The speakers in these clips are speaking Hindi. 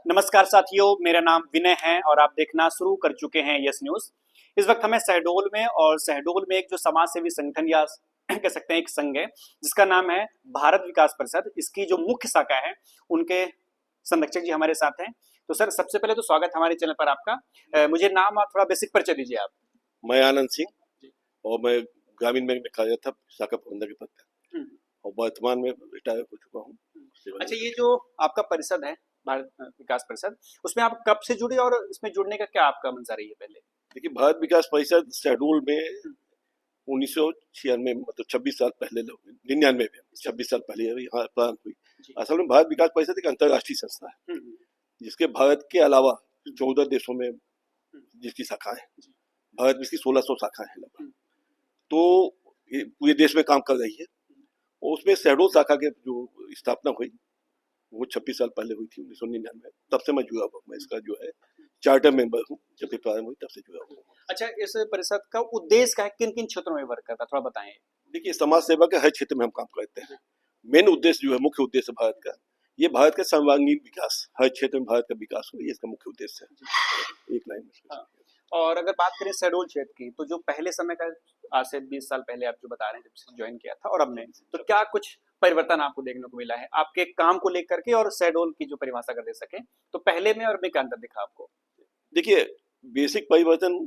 नमस्कार साथियों, मेरा नाम विनय है और आप देखना शुरू कर चुके हैं यस न्यूज। इस वक्त हमें शहडोल में एक जो समाज सेवी संगठन या कह सकते हैं एक संघ है जिसका नाम है भारत विकास परिषद। इसकी जो मुख्य शाखा है उनके संरक्षक जी हमारे साथ हैं। तो सर, सबसे पहले तो स्वागत हमारे चैनल पर आपका। मुझे नाम और थोड़ा बेसिक परिचय दीजिए आप। मैं आनंद सिंह और मैं ग्रामीण बैंक में कार्यरत था शाखा प्रबंधक के पद पर और वर्तमान में रिटायर हो चुका हूँ। अच्छा, ये जो आपका परिषद है भारत विकास परिषद, उसमें आप कब से जुड़े और इसमें जुड़ने का क्या आपका मंशा रही है पहले? देखिए, भारत विकास परिषद शहडोल में 1996 मतलब 26 साल पहले 99 में 26 साल पहले यहाँ प्रारंभ हुई। असल में भारत विकास परिषद एक अंतर्राष्ट्रीय संस्था है जिसके भारत के अलावा 14 देशों में जिसकी शाखाएं हैं। भारत में इसकी 1600 शाखाएं हैं लगभग, तो ये पूरे देश में काम कर रही है। और उसमें शहडोल शाखा के जो स्थापना हुई वो 26 साल पहले हुई थी 1999। तब से मैं जुड़ा हुआ, मैं इसका जो है चार्टर मेंबर हूँ। जब भी प्रारंभ हुई तब से जुड़ा हुआ। अच्छा, इस परिषद का उद्देश्य क्या है, किन किन क्षेत्रों में वर्क करता है, थोड़ा बताएं। देखिए, समाज सेवा के हर क्षेत्र में हम काम करते हैं। मेन उद्देश्य जो है, मुख्य उद्देश्य भारत का, ये भारत का सर्वांगीण विकास, हर क्षेत्र में भारत का विकास हो, ये इसका मुख्य उद्देश्य है। एक लाइन में। हाँ। और अगर बात करें शहडोल क्षेत्र की, तो जो पहले समय का, आज से 20 साल पहले आप जो बता रहे हैं जब से ज्वाइन किया था और अब ने, तो क्या कुछ परिवर्तन आपको देखने को मिला है आपके काम को लेकर के? और शहडोल की जो परिभाषा कर दे सके तो पहले में और में क्या अंतर दिखा आपको? देखिए, बेसिक परिवर्तन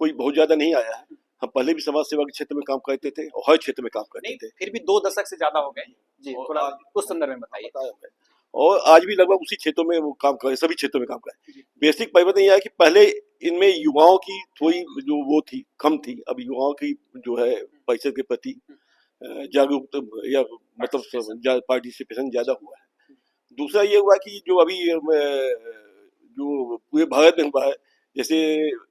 कोई बहुत ज्यादा नहीं आया है। हम पहले भी समाज सेवा के क्षेत्र में काम करते थे और हर क्षेत्र में काम करते थे। फिर भी 2 दशक से ज्यादा हो गए जी, थोड़ा उस संदर्भ में बताइए। और आज भी लगभग उसी क्षेत्रों में वो काम कर, सभी क्षेत्रों में काम कर। बेसिक परिवर्तन यह है कि पहले इनमें युवाओं की थोड़ी जो वो थी कम थी। अब युवाओं की जो है परिषद के प्रति जागरूकता या मतलब पार्टिसिपेशन ज्यादा हुआ है। दूसरा ये हुआ कि जो अभी जो पूरे भारत में हुआ है, जैसे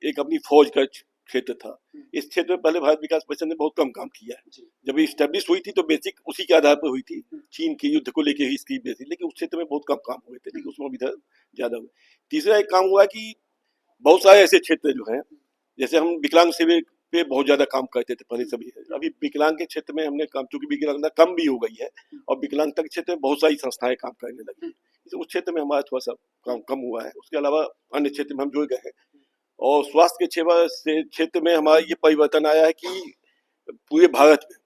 एक अपनी फौज का क्षेत्र था, इस क्षेत्र में पहले भारत विकास परिषद ने बहुत कम काम किया है। जब ये स्टैब्लिश हुई थी तो बेसिक उसी के आधार पर हुई थी, चीन के युद्ध को लेकर ही इसकी बेसिक, लेकिन उस क्षेत्र में बहुत कम काम हुए थे, लेकिन उसमें इधर ज्यादा हुए। तीसरा एक काम हुआ कि बहुत सारे ऐसे क्षेत्र जो हैं, जैसे हम विकलांग सेवा पे बहुत ज्यादा काम करते थे पहले सभी। अभी विकलांग के क्षेत्र में हमने काम, चूंकि विकलांगता कम भी हो गई है और विकलांगता के क्षेत्र में बहुत सारी संस्थाएं काम करने लगी, उस क्षेत्र में हमारा थोड़ा सा काम कम हुआ है। उसके अलावा अन्य क्षेत्र में हम जुड़ गए हैं। और स्वास्थ्य के सेवा से क्षेत्र में हमारा ये परिवर्तन आया है कि पूरे भारत में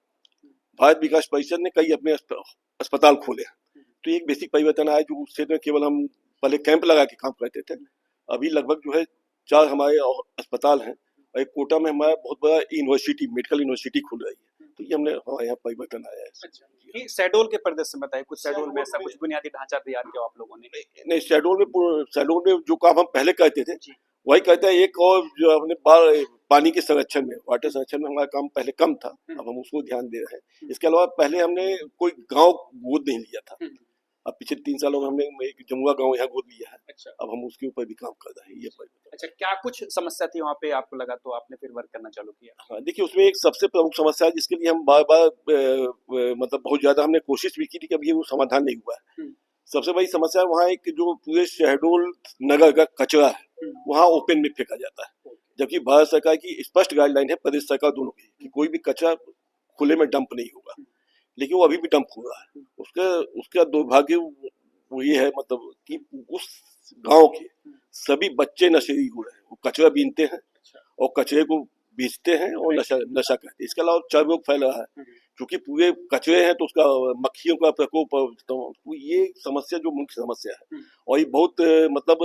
भारत विकास परिषद ने कई अपने अस्पताल खोले हैं। तो एक बेसिक परिवर्तन आया, जो उस क्षेत्र में केवल हम पहले कैंप लगा के काम करते थे, अभी लगभग जो है 4 हमारे अस्पताल हैं और एक कोटा में हमारा बहुत बड़ा यूनिवर्सिटी, मेडिकल यूनिवर्सिटी खुल रही है। तो ये हमने हमारे यहाँ परिवर्तन आया है। अच्छा, ये शहडोल के परिदृश्य में बताइए, कुछ शहडोल में ऐसा कुछ बुनियादी ढांचा तैयार किया आप लोगों ने? नहीं, शहडोल में जो काम हम पहले करते थे वही करते हैं। एक और जो हमने पानी के संरक्षण में, वाटर संरक्षण में हमारा काम पहले कम था, अब हम उसको ध्यान दे रहे हैं। इसके अलावा पहले हमने कोई गांव गोद नहीं लिया था, अब पिछले 3 सालों में हमने एक जमुआ गांव यहाँ गोद लिया है। अच्छा। अब हम उसके ऊपर भी काम कर रहे हैं। ये अच्छा, क्या कुछ समस्या थी वहाँ पे आपको लगा तो आपने फिर वर्क करना चालू किया? हाँ, देखिए, उसमें एक सबसे प्रमुख समस्या है जिसके लिए हम बार बार मतलब बहुत ज्यादा हमने कोशिश भी की थी कि अभी वो समाधान नहीं हुआ है। सबसे बड़ी समस्या वहाँ एक जो पूरे शहडोल नगर का कचरा है वहाँ ओपन में फेंका जाता है, जबकि भारत सरकार की स्पष्ट गाइडलाइन है, प्रदेश सरकार दोनों की, कि कोई भी कचरा खुले में डंप नहीं होगा, लेकिन वो अभी भी डंप हो रहा है। उसका दुर्भाग्य वो ये है मतलब कि उस गांव के सभी बच्चे नशेड़ी हो रहे हैं। वो कचरा बीनते हैं और कचरे को बेचते हैं और नशा करते हैं। इसके अलावा चर्म रोग फैल रहा है, क्योंकि पूरे कचरे हैं तो उसका मक्खियों का प्रकोप, तो ये समस्या जो मुख्य समस्या है और ये बहुत मतलब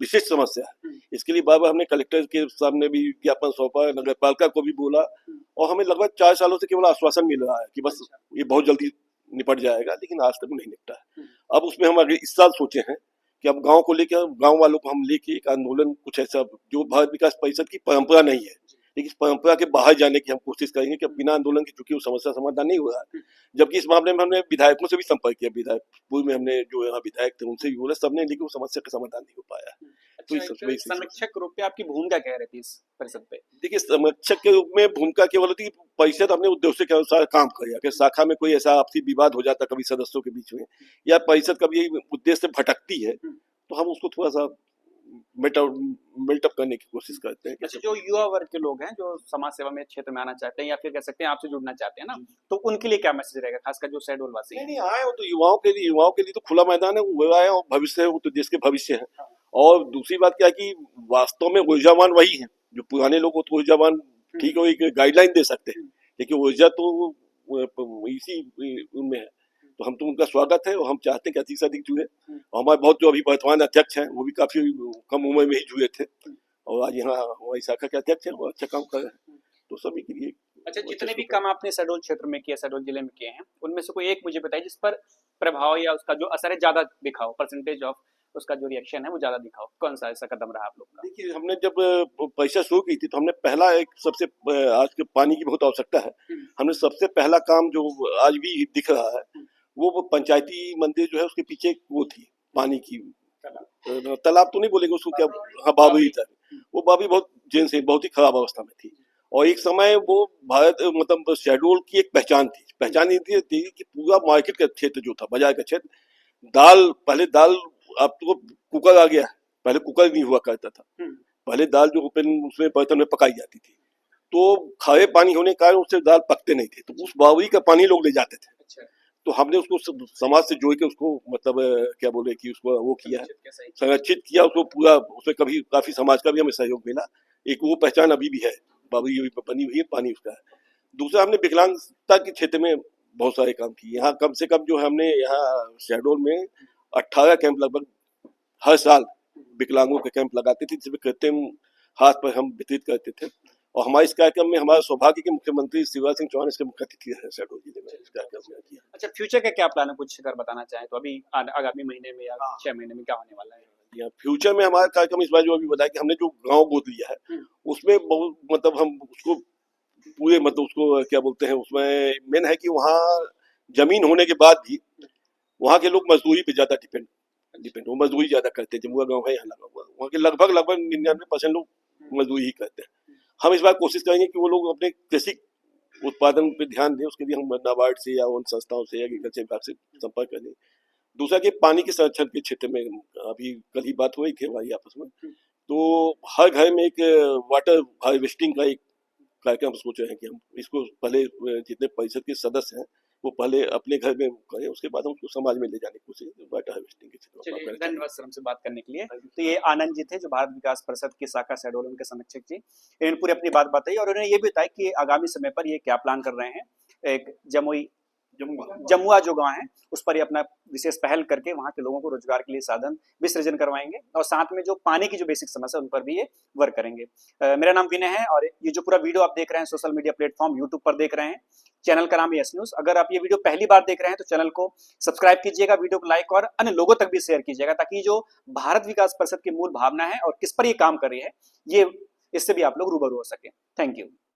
विशेष समस्या है। इसके लिए बार बार हमने कलेक्टर के सामने भी ज्ञापन सौंपा, नगर पालिका को भी बोला, और हमें लगभग 4 सालों से केवल आश्वासन मिल रहा है कि बस ये बहुत जल्दी निपट जाएगा, लेकिन आज तक नहीं निपटा है। अब उसमें हम अगले इस साल सोचे हैं कि अब गांव को लेकर, गांव वालों को हम लेके एक आंदोलन, कुछ ऐसा जो भारत विकास परिषद की परंपरा नहीं है, लेकिन इस परंपरा के बाहर जाने की हम कोशिश करेंगे कि बिना आंदोलन के, चूंकि वो समस्या समाधान नहीं हो रहा है। जबकि इस मामले में हमने विधायकों से भी संपर्क किया, विधायक पूर्व में हमने जो यहाँ विधायक थे उनसे भी बोला, सबने, लेकिन वो समस्या का समाधान नहीं हो पाया। तो संरक्षक के रूप में आपकी भूमिका क्या रहती है इस परिषद पे? देखिए, संरक्षक के रूप में भूमिका केवल होती है कि परिषद अपने उद्देश्य के अनुसार काम करे। अगर शाखा में कोई ऐसा आपसी विवाद हो जाता कभी सदस्यों के बीच में, या परिषद कभी उद्देश्य से भटकती है, तो हम उसको थोड़ा सा मेल्टअप करने की कोशिश करते हैं। अच्छा, जो युवा वर्ग के लोग हैं जो समाज सेवा में क्षेत्र में आना चाहते हैं या फिर कह सकते हैं आपसे जुड़ना चाहते हैं ना, तो उनके लिए क्या मैसेज रहेगा, खासकर जो शहडोल वासी नहीं आए हो तो युवाओं के लिए तो खुला मैदान है, वो आए और भविष्य है, वो तो देश के भविष्य है। और दूसरी बात क्या है कि वास्तव में ऊर्जावान वही है जो पुराने लोग, तो ऊर्जावान ठीक है, एक गाइडलाइन दे सकते हैं, लेकिन ऊर्जा तो इसी उनमें है। तो हम तो उनका स्वागत है और हम चाहते हैं कि अधिक से अधिक जुड़े। और हमारे बहुत जो अभी वर्तमान अध्यक्ष हैं वो भी काफी कम उम्र में ही जुड़े थे और आज यहाँ हमारी शाखा के अध्यक्ष हैं, वो अच्छा काम कर रहे हैं, तो सभी के लिए। अच्छा, जितने भी काम आपने शहडोल क्षेत्र में किए, शहडोल जिले में किए हैं, उनमें से कोई एक मुझे बताइए जिस पर प्रभाव या उसका जो असर है ज्यादा दिखाओ, परसेंटेज ऑफ उसका जो रिएक्शन है वो ज्यादा दिखाओ, कौन सा ऐसा कदम रहा आप लोग का? देखिए, हमने जब परीक्षा शुरू की थी तो हमने पहला एक सबसे आज के पानी की बहुत आवश्यकता है, हमने सबसे पहला काम जो आज भी दिख रहा है वो पंचायती मंदिर जो है उसके पीछे वो थी पानी की तालाब तो नहीं बोलेंगे उसको, क्या, हाँ बाबरी था। वो बाबरी बहुत जीर्ण से बहुत ही खराब अवस्था में थी और एक समय वो भारत मतलब शहडोल की एक पहचान ये थी कि पूरा मार्केट का क्षेत्र जो था, बाजार का क्षेत्र, पहले दाल अब तो कुकर आ गया, पहले कुकर नहीं हुआ करता था, पहले दाल जो उसमें बर्तन में पकाई जाती थी, तो खारे पानी होने के कारण उससे दाल पकते नहीं थे, तो उस बावरी का पानी लोग ले जाते थे। अच्छा। तो हमने उसको समाज से जोड़ के उसको मतलब क्या बोले कि उसको वो किया, संरक्षित किया उसको पूरा, उसमें कभी काफी समाज का भी हमें सहयोग मिला, एक वो पहचान अभी भी है, बावरी बनी हुई है, पानी उसका है। दूसरा, हमने विकलांगता के क्षेत्र में बहुत सारे काम किए, यहाँ कम से कम जो हमने यहाँ शहडोल में 18 कैंप लगभग हर साल विकलांगों के कैंप लगाते थे, जिसमें कृत्रिम हाथ पर हम वितरित करते थे। और हमारे इस कार्यक्रम में हमारा सौभाग्य के मुख्यमंत्री शिवराज सिंह चौहान इसके मुख्य अतिथि है शहडोल जिले में इस कार्यक्रम में किया। अच्छा, फ्यूचर का क्या प्लान है, कुछ अगर बताना चाहें तो, अभी आगामी महीने में या 6 महीने में क्या होने वाला है? या फ्यूचर में हमारा कार्यक्रम इस बार जो अभी बताया कि हमने जो गांव गोद लिया है उसमें बहुत मतलब हम उसको पूरे मतलब उसको क्या बोलते हैं, उसमें मेन है कि वहाँ जमीन होने के बाद भी वहाँ के लोग मजदूरी पे ज्यादा डिपेंड वो मजदूरी ज्यादा करते हैं। जमुआ गाँव है यहाँ लगा हुआ, वहाँ के लगभग 99% लोग मजदूरी ही करते हैं। हम इस बार कोशिश करेंगे कि वो लोग अपने कृषि उत्पादन पे ध्यान दें, उसके लिए हम नाबार्ड से या उन संस्थाओं से या एग्रीकल्चर विभाग से संपर्क करें। दूसरा कि पानी के संरक्षण के क्षेत्र में अभी कल ही बात हुई थी हमारी आपस में, तो हर घर में एक वाटर हार्वेस्टिंग का एक कार्यक्रम सोच रहे हैं कि हम इसको पहले जितने परिषद के सदस्य हैं वो पहले अपने घर में करें, उसके बाद हम उसको समाज में ले जाने की कोशिश वाटर हार्वेस्टिंग के क्षेत्र में। चलिए, धन्यवाद सर हमसे बात करने के लिए। तो ये आनंद जी थे जो भारत विकास परिषद की शाखा शहडोल उनके संरक्षक जी, इन्होंने पूरी अपनी बात बताई और उन्होंने ये भी बताया कि आगामी समय पर ये क्या प्लान कर रहे हैं, एक जमुआ जो गांव है उस पर ये अपना विशेष पहल करके वहां के लोगों को रोजगार के लिए साधन भी सृजन करवाएंगे और साथ में जो पानी की जो बेसिक समस्या उन पर भी ये वर्क करेंगे। मेरा नाम विनय है और ये जो पूरा वीडियो आप देख रहे हैं सोशल मीडिया प्लेटफॉर्म यूट्यूब पर देख रहे हैं, चैनल का नाम है यस न्यूज। अगर आप ये वीडियो पहली बार देख रहे हैं तो चैनल को सब्सक्राइब कीजिएगा, वीडियो को लाइक और अन्य लोगों तक भी शेयर कीजिएगा, ताकि जो भारत विकास परिषद की मूल भावना है और किस पर ये काम कर रही है, ये इससे भी आप लोग रूबरू हो सके। Thank you.